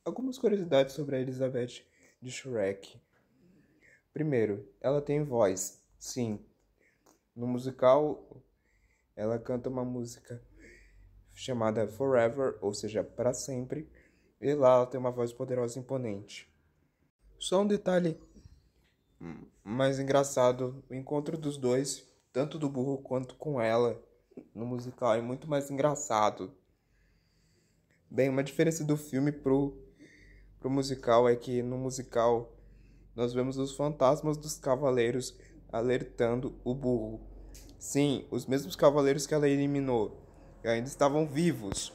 Algumas curiosidades sobre a Elizabeth de Shrek. Primeiro, ela tem voz. Sim, no musical ela canta uma música chamada Forever, ou seja, para sempre, e lá ela tem uma voz poderosa e imponente. Só um detalhe mais engraçado, o encontro dos dois, tanto do burro quanto com ela, no musical é muito mais engraçado. Bem, uma diferença do filme pro musical é que no musical nós vemos os fantasmas dos cavaleiros alertando o burro. Sim, os mesmos cavaleiros que ela eliminou ainda estavam vivos.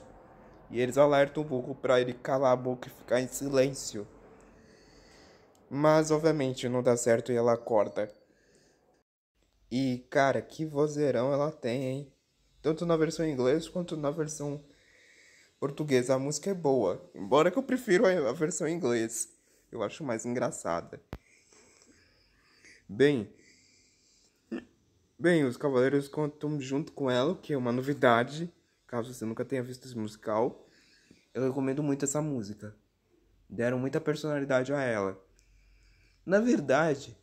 E eles alertam o burro para ele calar a boca e ficar em silêncio. Mas obviamente não dá certo e ela acorda. E cara, que vozeirão ela tem, hein? Tanto na versão em inglês quanto na versão portuguesa. A música é boa, embora que eu prefiro a versão em inglês. Eu acho mais engraçada. Bem, bem, os Cavaleiros contam junto com ela, o que é uma novidade. Caso você nunca tenha visto esse musical, eu recomendo muito essa música. Deram muita personalidade a ela. Na verdade,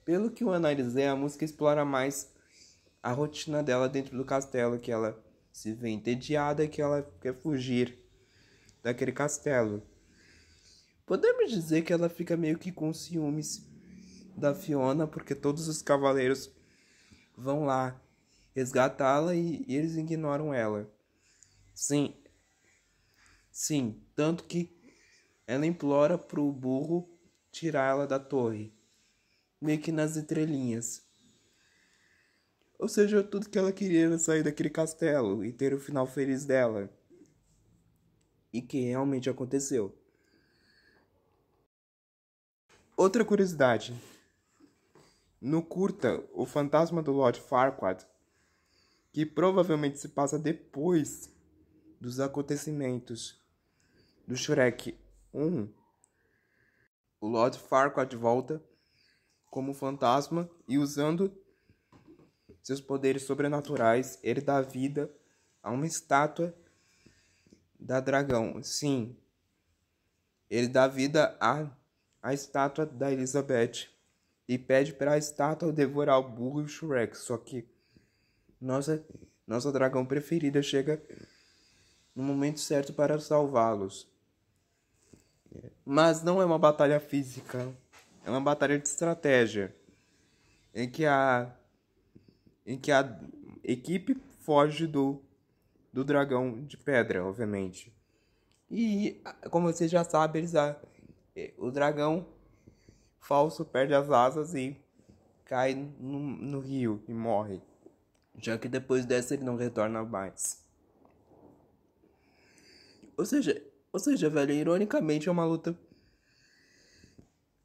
pelo que eu analisei, a música explora mais a rotina dela dentro do castelo, que ela se vê entediada e que ela quer fugir daquele castelo. Podemos dizer que ela fica meio que com ciúmes da Fiona, porque todos os cavaleiros vão lá resgatá-la e eles ignoram ela. Sim, sim, tanto que ela implora pro burro tirar ela da torre, meio que nas entrelinhas. Ou seja, tudo que ela queria era sair daquele castelo e ter o final feliz dela. E que realmente aconteceu. Outra curiosidade. No curta, o fantasma do Lord Farquaad, que provavelmente se passa depois dos acontecimentos do Shrek 1, o Lord Farquaad volta como fantasma e usando seus poderes sobrenaturais, ele dá vida a uma estátua da dragão. Sim, ele dá vida à estátua da Elizabeth e pede para a estátua devorar o burro e o Shrek. Só que nossa dragão preferida chega no momento certo para salvá-los. Mas não é uma batalha física, é uma batalha de estratégia, em que a equipe foge do dragão de pedra, obviamente. E, como você já sabe, o dragão falso perde as asas e cai no rio e morre. Já que depois dessa ele não retorna mais. Ou seja, velho, ironicamente é uma luta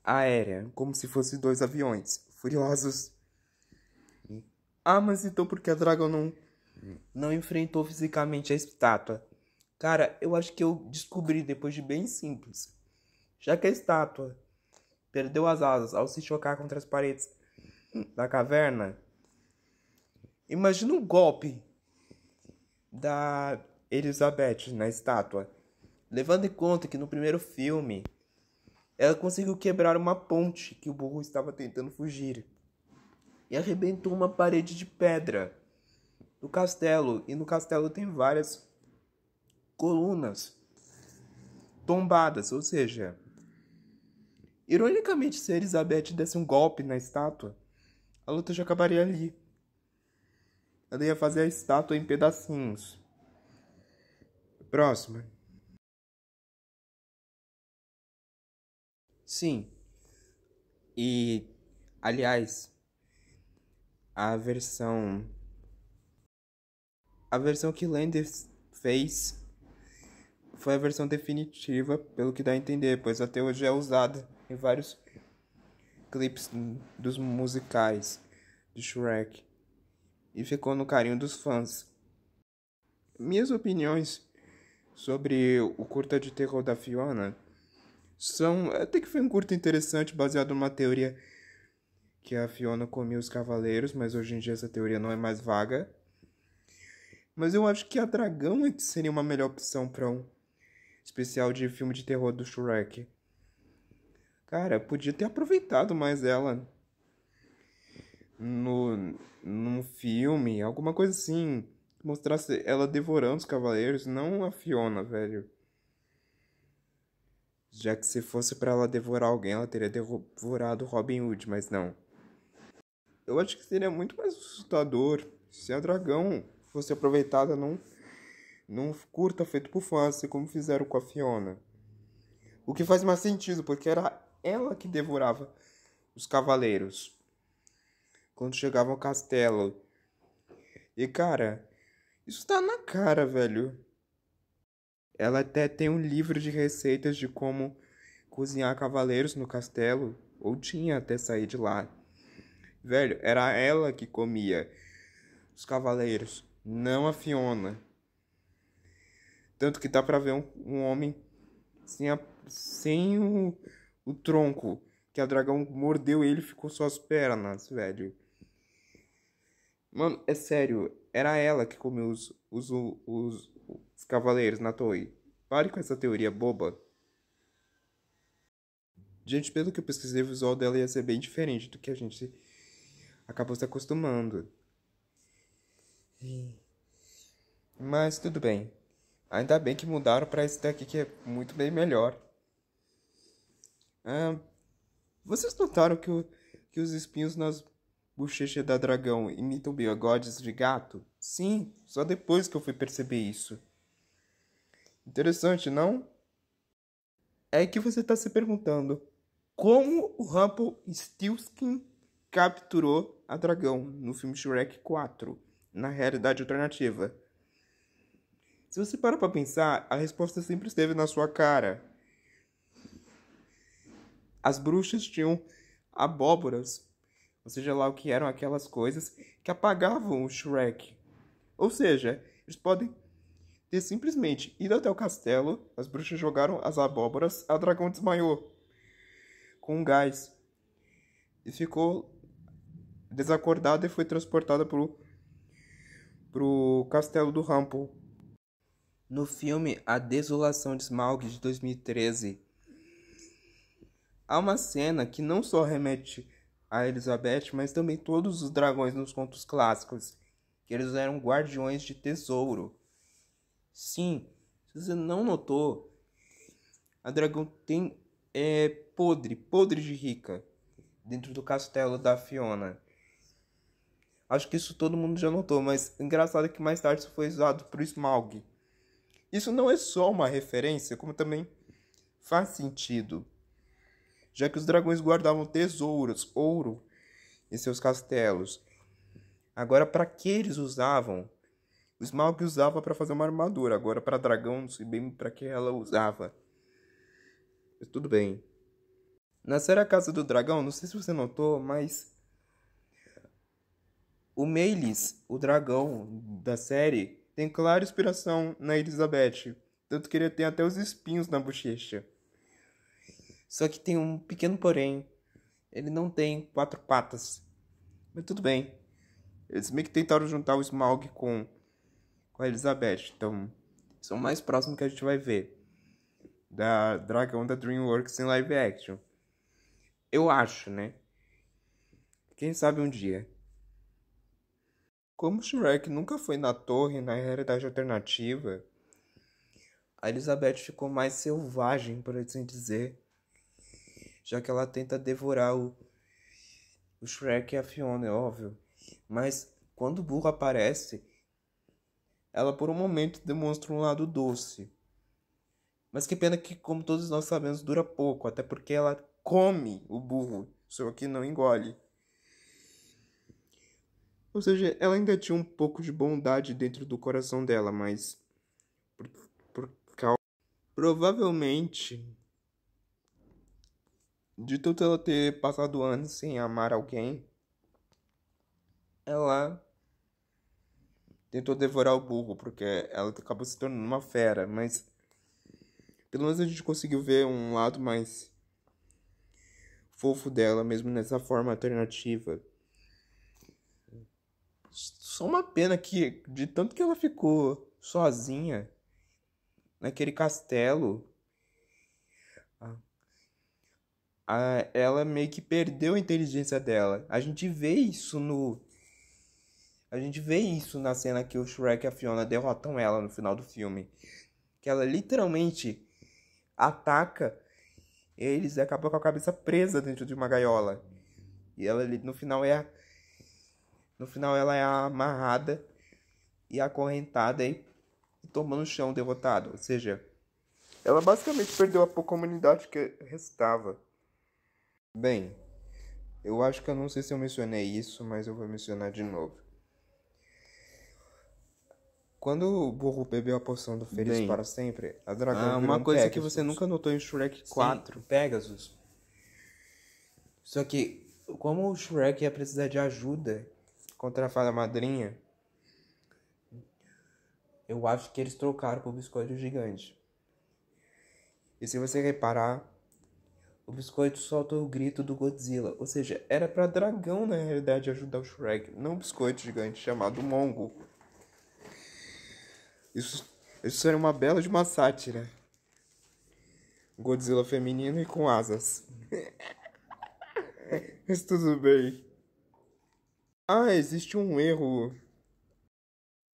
aérea, como se fossem dois aviões furiosos. Ah, mas então por que a dragão não enfrentou fisicamente a estátua? Cara, eu acho que eu descobri depois de bem simples. Já que a estátua perdeu as asas ao se chocar contra as paredes da caverna, imagina o golpe da Elizabeth na estátua. Levando em conta que no primeiro filme ela conseguiu quebrar uma ponte que o burro estava tentando fugir e arrebentou uma parede de pedra do castelo. E no castelo tem várias colunas tombadas, ou seja, ironicamente, se a Elizabeth desse um golpe na estátua, a luta já acabaria ali. Ela ia fazer a estátua em pedacinhos. Próxima. Sim. E, aliás, a versão que Landers fez foi a versão definitiva, pelo que dá a entender, pois até hoje é usada em vários clipes dos musicais de Shrek e ficou no carinho dos fãs. Minhas opiniões sobre o curta de terror da Fiona são até que foi um curta interessante, baseado numa teoria que a Fiona comia os cavaleiros, mas hoje em dia essa teoria não é mais vaga. Mas eu acho que a dragão é que seria uma melhor opção especial de filme de terror do Shrek. Cara, podia ter aproveitado mais ela num filme, alguma coisa assim. Mostrasse ela devorando os cavaleiros, não a Fiona, velho. Já que se fosse pra ela devorar alguém, ela teria devorado Robin Hood, mas não. Eu acho que seria muito mais assustador se a dragão fosse aproveitada num curta feito por fãs, assim como fizeram com a Fiona. O que faz mais sentido, porque era ela que devorava os cavaleiros quando chegavam ao castelo. E cara, isso tá na cara, velho. Ela até tem um livro de receitas de como cozinhar cavaleiros no castelo, ou tinha até sair de lá. Velho, era ela que comia os cavaleiros, não a Fiona. Tanto que dá pra ver um homem sem o tronco, que a dragão mordeu ele e ficou só as pernas, velho. Mano, é sério, era ela que comeu os cavaleiros na torre. Pare com essa teoria boba. Gente, pelo que eu pesquisei, o visual dela ia ser bem diferente do que a gente acabou se acostumando. Mas tudo bem. Ainda bem que mudaram pra esse daqui que é muito bem melhor. Ah, vocês notaram que os espinhos nas bochechas da dragão imitam bigodes de gato? Sim, só depois que eu fui perceber isso. Interessante, não? É que você está se perguntando como o Rumpelstiltskin capturou a dragão no filme Shrek 4, na realidade alternativa. Se você para pra pensar, a resposta sempre esteve na sua cara. As bruxas tinham abóboras, ou seja lá o que eram aquelas coisas que apagavam o Shrek. Ou seja, eles podem ter simplesmente ido até o castelo, as bruxas jogaram as abóboras, a dragão desmaiou com um gás e ficou desacordada e foi transportada pro castelo do Rumpel. No filme A Desolação de Smaug de 2013, há uma cena que não só remete a Elizabeth, mas também todos os dragões nos contos clássicos, que eles eram guardiões de tesouro. Sim, se você não notou, a dragão tem podre de rica dentro do castelo da Fiona. Acho que isso todo mundo já notou, mas engraçado é que mais tarde isso foi usado pro Smaug. Isso não é só uma referência, como também faz sentido, já que os dragões guardavam tesouros, ouro, em seus castelos. Agora, para que eles usavam? O Smaug usava para fazer uma armadura, agora para dragão, não sei bem para que ela usava. Mas tudo bem. Na série A Casa do Dragão, não sei se você notou, mas o Meilis, o dragão da série, tem clara inspiração na Elizabeth. Tanto que ele tem até os espinhos na bochecha. Só que tem um pequeno porém. Ele não tem 4 patas. Mas tudo bem. Eles meio que tentaram juntar o Smaug com a Elizabeth. Então, são mais próximos que a gente vai ver. Da dragão da DreamWorks em live action. Eu acho, né? Quem sabe um dia. Como Shrek nunca foi na torre, na realidade alternativa, a Elizabeth ficou mais selvagem, por assim dizer. Já que ela tenta devorar o Shrek e a Fiona, é óbvio. Mas quando o burro aparece, ela por um momento demonstra um lado doce. Mas que pena que, como todos nós sabemos, dura pouco. Até porque ela come o burro, só que não engole. Ou seja, ela ainda tinha um pouco de bondade dentro do coração dela, mas por causa... Provavelmente, de tanto ela ter passado anos sem amar alguém, ela tentou devorar o burro, porque ela acabou se tornando uma fera, mas pelo menos a gente conseguiu ver um lado mais fofo dela, mesmo nessa forma alternativa. Só uma pena que, de tanto que ela ficou sozinha, naquele castelo, ela meio que perdeu a inteligência dela. A gente vê isso na cena que o Shrek e a Fiona derrotam ela no final do filme. Que ela literalmente ataca eles e acaba com a cabeça presa dentro de uma gaiola. E ela no final ela é amarrada e acorrentada e toma no chão derrotada. Ou seja, ela basicamente perdeu a pouca humanidade que restava. Bem, eu acho que eu não sei se eu mencionei isso, mas eu vou mencionar de novo. Quando o burro bebeu a poção do Feliz para sempre, a dragão virou uma coisa que você nunca notou em Shrek 4. Sim, Pegasus. Só que, como o Shrek ia precisar de ajuda contra a fada madrinha, eu acho que eles trocaram pro biscoito gigante. E se você reparar, o biscoito solta o grito do Godzilla. Ou seja, era pra dragão, na realidade, ajudar o Shrek, não o biscoito gigante chamado Mongo. Isso era uma bela de uma sátira. Godzilla feminino e com asas. Mas tudo bem. Existe um erro.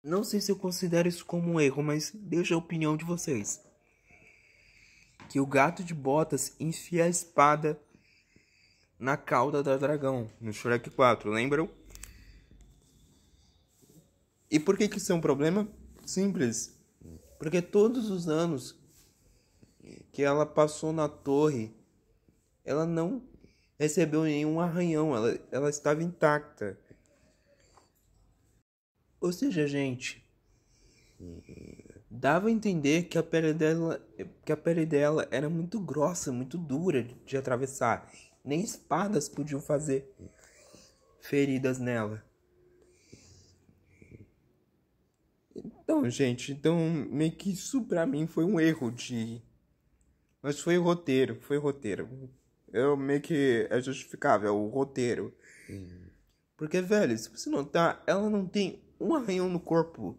Não sei se eu considero isso como um erro, mas deixa a opinião de vocês. Que o gato de botas enfia a espada na cauda da dragão, no Shrek 4, lembram? E por que isso é um problema? Simples. Porque todos os anos que ela passou na torre, ela não recebeu nenhum arranhão, ela estava intacta. Ou seja, gente, dava a entender que a pele dela era muito grossa, muito dura de atravessar. Nem espadas podiam fazer feridas nela. Então, gente, meio que isso pra mim foi um erro Mas foi roteiro. Eu meio que é justificável, o roteiro. Porque, velho, se você notar, ela não tem um arranhão no corpo.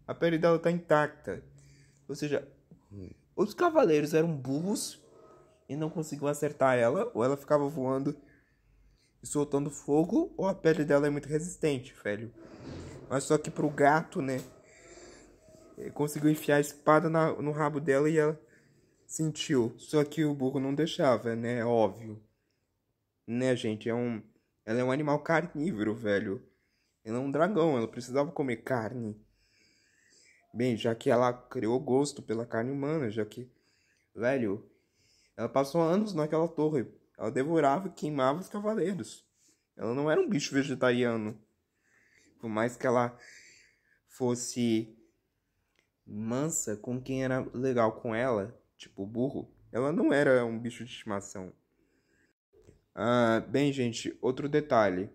A pele dela tá intacta. Ou seja, os cavaleiros eram burros e não conseguiam acertar ela, ou ela ficava voando e soltando fogo, ou a pele dela é muito resistente, velho. Mas só que pro gato, né, ele conseguiu enfiar a espada no rabo dela e ela sentiu. Só que o burro não deixava, né, óbvio. Né, gente, ela é um animal carnívoro, velho. Ela é um dragão, ela precisava comer carne. Bem, já que ela criou gosto pela carne humana, já que, velho, ela passou anos naquela torre. Ela devorava e queimava os cavaleiros. Ela não era um bicho vegetariano. Por mais que ela fosse mansa com quem era legal com ela, tipo o burro, ela não era um bicho de estimação. Bem, gente, outro detalhe.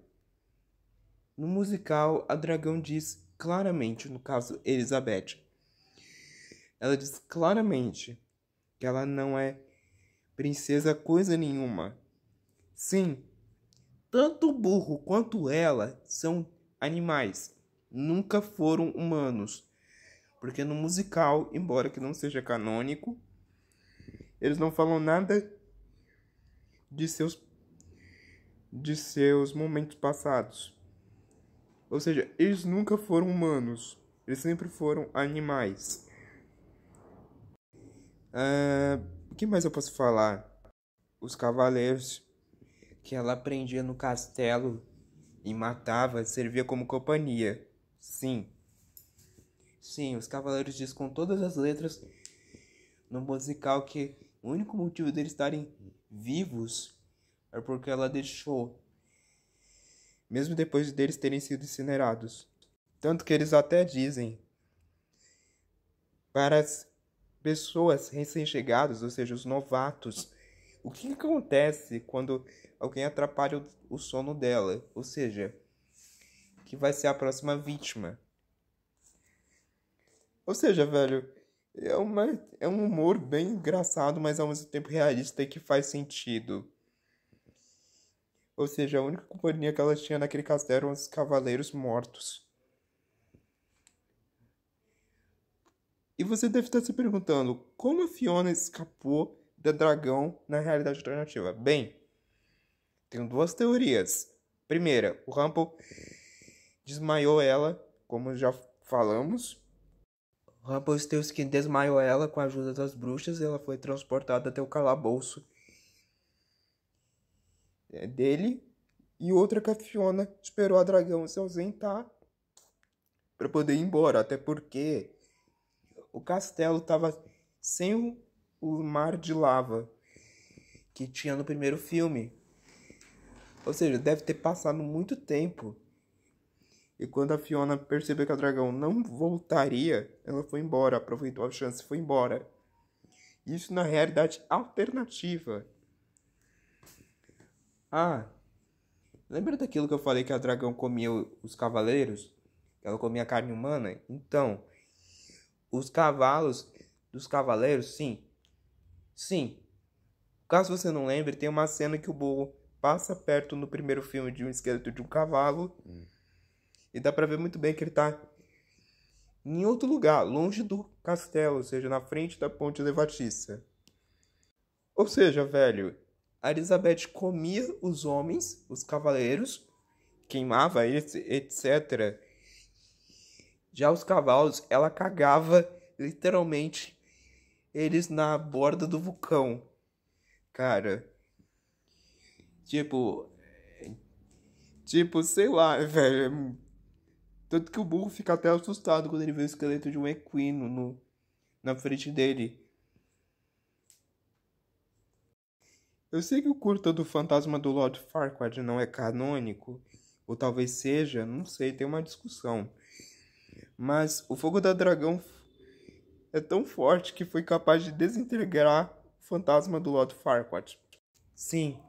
No musical, a dragão diz claramente, no caso Elizabeth, ela diz claramente que ela não é princesa coisa nenhuma. Sim, tanto o burro quanto ela são animais, nunca foram humanos. Porque no musical, embora que não seja canônico, eles não falam nada de seus momentos passados. Ou seja, eles nunca foram humanos. Eles sempre foram animais. O que mais eu posso falar? Os cavaleiros que ela prendia no castelo e matava servia como companhia. Sim. Sim, os cavaleiros diz com todas as letras no musical que o único motivo deles estarem vivos é porque ela deixou, mesmo depois deles terem sido incinerados. Tanto que eles até dizem para as pessoas recém-chegadas, ou seja, os novatos, o que acontece quando alguém atrapalha o sono dela, ou seja, que vai ser a próxima vítima. Ou seja, velho, é um humor bem engraçado, mas ao mesmo tempo realista e que faz sentido. Ou seja, a única companhia que ela tinha naquele castelo eram os cavaleiros mortos. E você deve estar se perguntando, como a Fiona escapou do dragão na realidade alternativa? Bem, tenho duas teorias. Primeira, o Rumple desmaiou ela, como já falamos. O Rumpelstiltskin desmaiou ela com a ajuda das bruxas e ela foi transportada até o calabouço dele. E outra que a Fiona esperou a dragão se ausentar para poder ir embora, até porque o castelo estava sem o mar de lava que tinha no primeiro filme. Ou seja, deve ter passado muito tempo. E quando a Fiona percebeu que a dragão não voltaria, ela foi embora, aproveitou a chance e foi embora. Isso na realidade alternativa. Ah, lembra daquilo que eu falei que a dragão comia os cavaleiros? Ela comia carne humana? Então, os cavalos dos cavaleiros, sim. Sim. Caso você não lembre, tem uma cena que o burro passa perto no primeiro filme de um esqueleto de um cavalo. E dá pra ver muito bem que ele tá em outro lugar, longe do castelo, ou seja, na frente da ponte levadiça. Ou seja, velho, a Elizabeth comia os homens, os cavaleiros, queimava eles, etc. Já os cavalos, ela cagava literalmente eles na borda do vulcão. Cara, tipo, sei lá, velho. Tanto que o burro fica até assustado quando ele vê o esqueleto de um equino na frente dele. Eu sei que o curta do Fantasma do Lord Farquaad não é canônico, ou talvez seja, não sei, tem uma discussão. Mas o fogo da dragão é tão forte que foi capaz de desintegrar o fantasma do Lord Farquaad. Sim,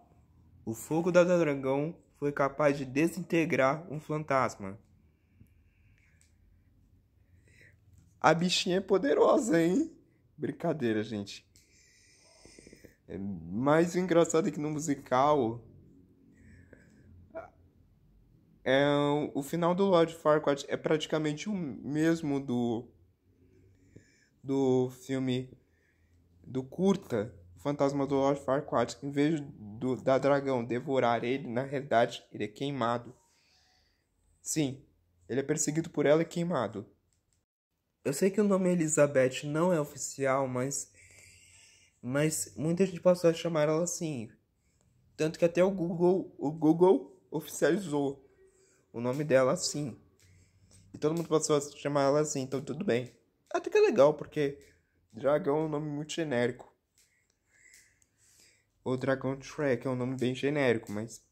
o fogo da dragão foi capaz de desintegrar um fantasma. A bichinha é poderosa, hein? Brincadeira, gente. Mas o engraçado é que no musical, o final do Lord Farquaad é praticamente o mesmo do filme do curta, O Fantasma do Lord Farquaad. Em vez da dragão devorar ele, na realidade ele é queimado. Sim, ele é perseguido por ela e queimado. Eu sei que o nome Elizabeth não é oficial, mas muita gente passou a chamar ela assim. Tanto que até o Google oficializou o nome dela assim. E todo mundo passou a chamar ela assim, então tudo bem. Até que é legal, porque dragão é um nome muito genérico. O Dragon Shrek é um nome bem genérico, mas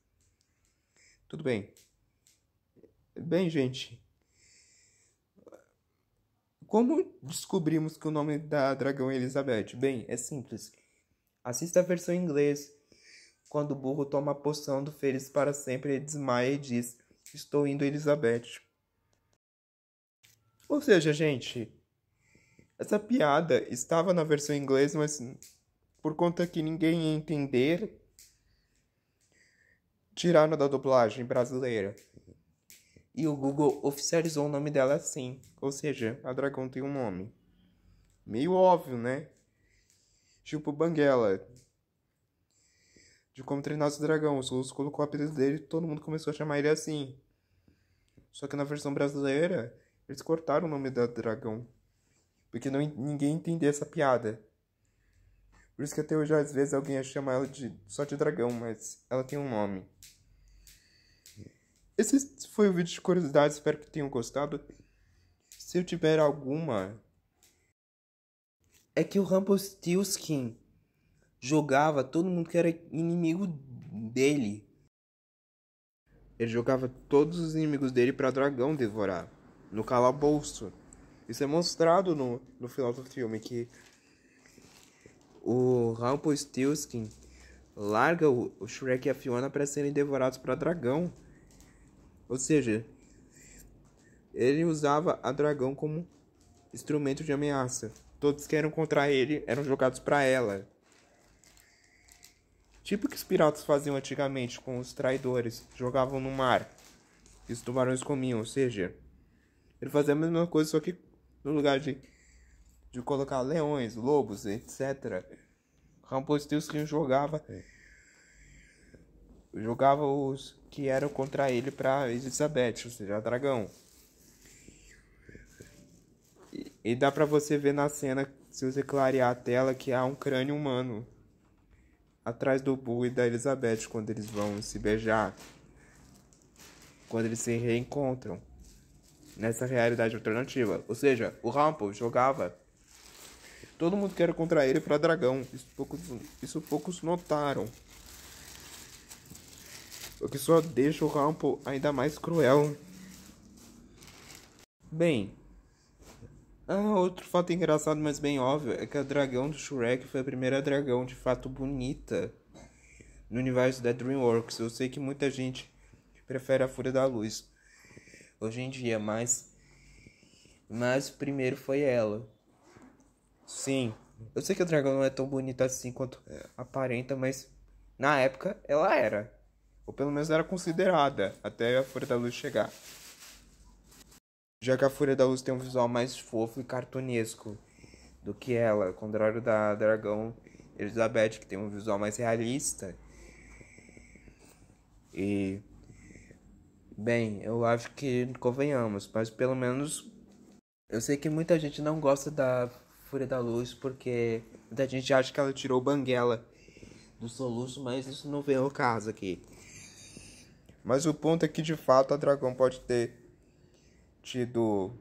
tudo bem. Bem, gente, como descobrimos que o nome da dragão é Elizabeth? Bem, é simples. Assista a versão em inglês. Quando o burro toma a poção do feliz para sempre, ele desmaia e diz: Estou indo, Elizabeth. Ou seja, gente, essa piada estava na versão em inglês, mas por conta que ninguém ia entender, tiraram da dublagem brasileira. E o Google oficializou o nome dela assim. Ou seja, a dragão tem um nome. Meio óbvio, né? Tipo Banguela. De Como Treinar Seu Dragão. O Souls colocou o apelido dele e todo mundo começou a chamar ele assim. Só que na versão brasileira, eles cortaram o nome da dragão. Porque ninguém entendia essa piada. Por isso que até hoje, às vezes, alguém chama ela só de dragão, mas ela tem um nome. Esse foi o vídeo de curiosidades, espero que tenham gostado. Se eu tiver alguma... É que o Rumpelstiltskin jogava todo mundo que era inimigo dele. Ele jogava todos os inimigos dele pra dragão devorar. No calabouço. Isso é mostrado no final do filme, que o Rumpelstiltskin larga o Shrek e a Fiona para serem devorados para dragão. Ou seja, ele usava a dragão como instrumento de ameaça. Todos que eram contra ele eram jogados para ela. Tipo o que os piratas faziam antigamente com os traidores. Jogavam no mar. E os tubarões comiam. Ou seja, ele fazia a mesma coisa, só que no lugar de de colocar leões, lobos, etc. Rumpelstiltskin jogava os que eram contra ele pra Elizabeth, ou seja, a dragão. E dá pra você ver na cena, se você clarear a tela, que há um crânio humano atrás do Boo e da Elizabeth quando eles vão se beijar. Quando eles se reencontram nessa realidade alternativa. Ou seja, o Rumple jogava todo mundo que era contra ele pra dragão. Isso poucos notaram. O que só deixa o Rumple ainda mais cruel. Bem, outro fato engraçado, mas bem óbvio, é que a dragão do Shrek foi a primeira dragão de fato bonita no universo da DreamWorks. Eu sei que muita gente prefere a Fúria da Luz hoje em dia, mas primeiro foi ela. Sim, eu sei que a dragão não é tão bonita assim quanto aparenta, mas na época ela era. Ou pelo menos era considerada, até a Fúria da Luz chegar. Já que a Fúria da Luz tem um visual mais fofo e cartunesco do que ela, ao contrário da dragão Elizabeth, que tem um visual mais realista. E bem, eu acho que convenhamos, mas pelo menos eu sei que muita gente não gosta da Fúria da Luz porque muita gente acha que ela tirou Banguela do soluço, mas isso não vem ao caso aqui. Mas o ponto é que de fato a dragão pode ter tido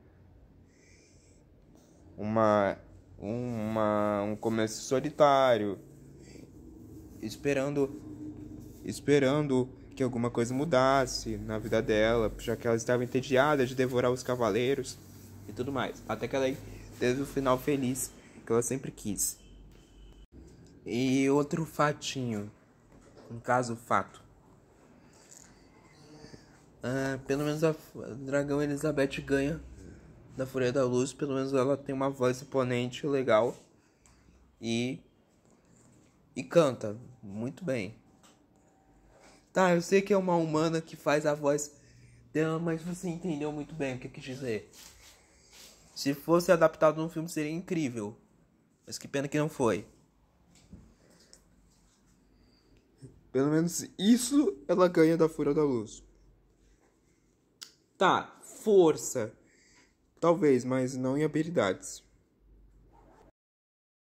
um começo solitário, esperando que alguma coisa mudasse na vida dela, já que ela estava entediada de devorar os cavaleiros e tudo mais. Até que ela teve o final feliz que ela sempre quis. E outro fatinho, um caso fato. Pelo menos a dragão Elizabeth ganha da Fúria da Luz. Pelo menos ela tem uma voz imponente, legal. E canta muito bem. Tá, eu sei que é uma humana que faz a voz dela, mas você entendeu muito bem o que eu quis dizer. Se fosse adaptado num filme seria incrível. Mas que pena que não foi. Pelo menos isso ela ganha da Fúria da Luz. Tá, força. Talvez, mas não em habilidades.